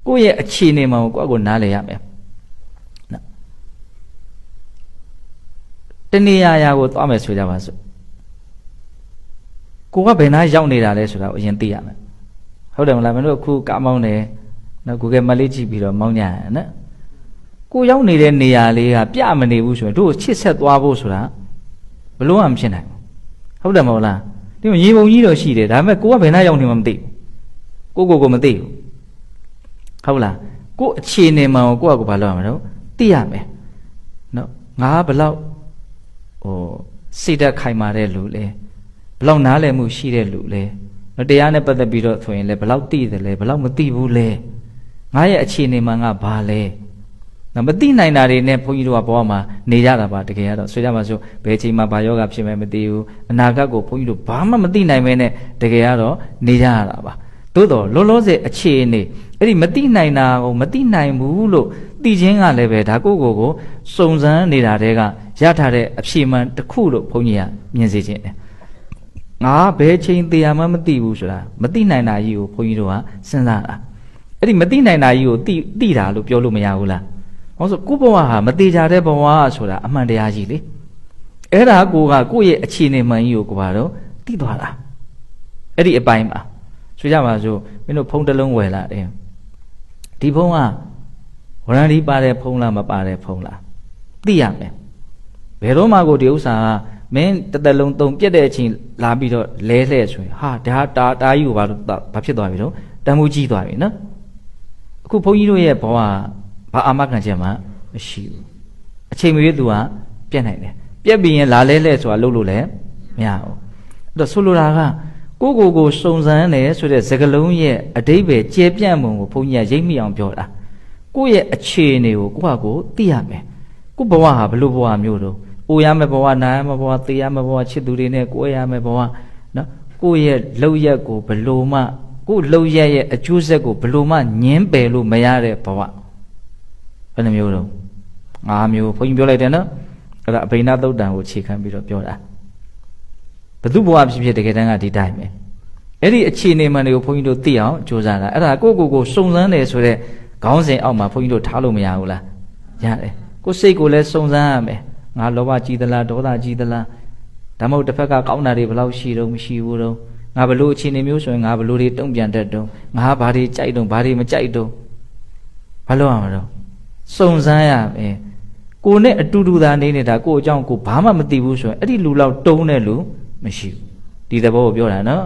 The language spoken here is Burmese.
ကိုယ့်ရဲ့အခြေအနေမှကိုယ့်ကိုနားလည်ရမယ်နော်တဏှာရာကိုသွားမယ်ဆိုကြပါစို့ကိုကဘယ်နာရောက်နေတာလဲဆိုတာကိုအရင်သိရမယ်ဟုတ်တယ်မလားမင်းတို့အခုကားမောင်းတယ်နော် Google Map လေးကြည့်ပြီးတော့မောင်းကြရနော်ကိုရောက်နေတဲ့နေရာလေးကပြမနေဘူးဆိုရင်တို့ချစ်ဆက်သွားဖို့ဆိုတာဘလို့မှမဖြစ်နိုင်ဘူးဟုတ်တယ်မဟုတ်လားဒီမှာရေပုံကြီးတော့ရှိတယ်ဒါပေမဲ့ကိုကဘယ်နာရောက်နေမှမသိဘူးကိုမသိဘူးဟုတ်လားကိုအခြေအနေမှကိုကဘာလုပ်ရမလဲသိရမယ်နော်ငါဘလောက်စိတ်ဓာတ်ခိုင်မာတဲ့လူလဲဘလောက်နားလည်မှုရှိတဲ့လူလဲနော်တရားနဲ့ပတ်သက်ပြီးတော့ဆိုရင်လည်းဘလောက်သိတယ်လဲဘလောက်မသိဘူးလဲငါရဲ့အခြေအနေမှငါဘာလဲနော်မသိနိုင်တာတွေနဲ့ဘုန်းကြီးတို့ကဘဝမှာနေကြတာပါတကယ်ကတော့ဆိုကြပါစို့ဘယ်ချိန်မှာဘာယောဂဖြစ်မယ်မသိဘူးအနာဂတ်ကိုဘုန်းကြီးတို့ဘာမှမသိနိုင်မဲနဲ့တကယ်ကတော့နေကြရတာပါသို့တော့လောလောဆယ်အခြေအနေအဲ့ဒီမသိနိုင်တာကိုမသိနိုင်ဘူးလို့သိချင်းကလည်းပဲဒါကိုစုံစမ်းနေတာတဲကရထားတဲ့အဖြေမှန်တစ်ခုလို့ဘုန်းကြီးကမြင်စေခြင်းတယ်ငါဘယ်ချိန်တရားမှမသိဘူးဆိုတာမသိနိုင်တာကြီးကိုဘုန်းကြီးတို့ကစဉ်းစားတာအဲ့ဒီမသိနိုင်တာကြီးကိုသိတာလို့ပြောလို့မရဘူးလားဟောဆိုကိုယ့်ဘဝဟာမသေးကြတဲ့ဘဝဆိုတာအမှန်တရားကြီးလေအဲ့ဒါကိုယ့်ရဲ့အခြေအနေမှန်ကြီးကိုကိုယ်ကတော့သိသွားတာအဲ့ဒီအပိုင်းမှာဆိုကြပါစို့မင်းတို့ဖုန်းတစ်လုံးဝယ်လာတယ်ဒီဖုန်းကဝရန်ဒီပါတဲ့ဖုန်းလားမပါတဲ့ဖုန်းလားသိရမယ်ဘယ်တော့မှကိုဒီဥစ္စာကမင်းတစ်သက်လုံးသုံးပြက်တဲ့အချိန်လာပြီးတော့လဲလှဲ့ဆိုရင်ဟာဒါတာကြီးကိုဘာဖြစ်သွားပြီတော့တန်ဖိုးကြီးသွားပြီနော်အခုဘုန်းကြီးတို့ရဲ့ဘဝဘာအာမခံချက်မှမရှိဘူးအချိန်မရွေးသူကပြက်နိုင်တယ်ပြက်ပြီးရင်လာလဲလှဲ့ဆိုတာလုပ်လို့လည်းမရဘူးအဲ့တော့ဆိုလိုတာကကိုစုံစမ်းတယ်ဆိုတဲ့စကားလုံးရဲ့အဓိပ္ပာယ်ကျယ်ပြန့်မှုကိုဘုန်းကြီးကရိပ်မိအောင်ပြောတာကိုယ့်ရဲ့အခြေအနေကိုကိုသိရမယ်ကိုဘဝဟာဘလို့ဘဝမျိုးတော့အိုရမယ်ဘဝနာရမယ်ဘဝသေရမယ်ဘဝချစ်သူတွေနဲ့ကိုယ်ရမယ်ဘဝနော်ကိုယ့်ရဲ့လှုပ်ရက်ကိုဘလို့မှကိုယ့်လှုပ်ရက်ရဲ့အကျိုးဆက်ကိုဘလို့မှညင်းပယ်လို့မရတဲ့ဘဝဘယ်နှမျိုးတော့၅မျိုးဘုန်းကြီးပြောလိုက်တယ်နော်အဲ့ဒါအဘိဓသုတ်တံကိုခြေခံပြီးတော့ပြောတာဘသူဘဝဖြစ်ဖြစ်တကယ်တမ်းကဒီတိုင်းပဲအဲ့ဒီအခြေအနေမှန်တွေကိုဘုန်းကြီးတို့သိအောင်ကြိုးစားတာအဲ့ဒါကိုစုံစမ်းတယ်ဆိုတဲ့ခေါင်းစဉ်အောက်မှာဘုန်းကြီးတို့ထားလို့မရဘူးလားရတယ်ကိုစိတ်ကိုလည်းစုံစမ်းရမယ်ငါလောဘကြီးသလားဒေါသကြီးသလားဒါမှမဟုတ်တစ်ဖက်ကကောင်းတာတွေဘယ်လောက်ရှိတော့မရှိဘူးတော့ငါဘလို့အခြေအနေမျိုးဆိုရင်ငါဘလို့တွေတုံ့ပြန်တတ်တော့ငါဘာတွေကြိုက်တော့ဘာတွေမကြိုက်တော့ဘာလို့ရမှာတော့စုံစမ်းရမယ်ကိုနဲ့အတူတူသာနေနေတာကိုအကြောင်းကိုဘာမှမသိဘူးဆိုရင်အဲ့ဒီလူလောက်တုံးတဲ့လူမရှိဘူးဒီသဘောကိုပြောတာနော်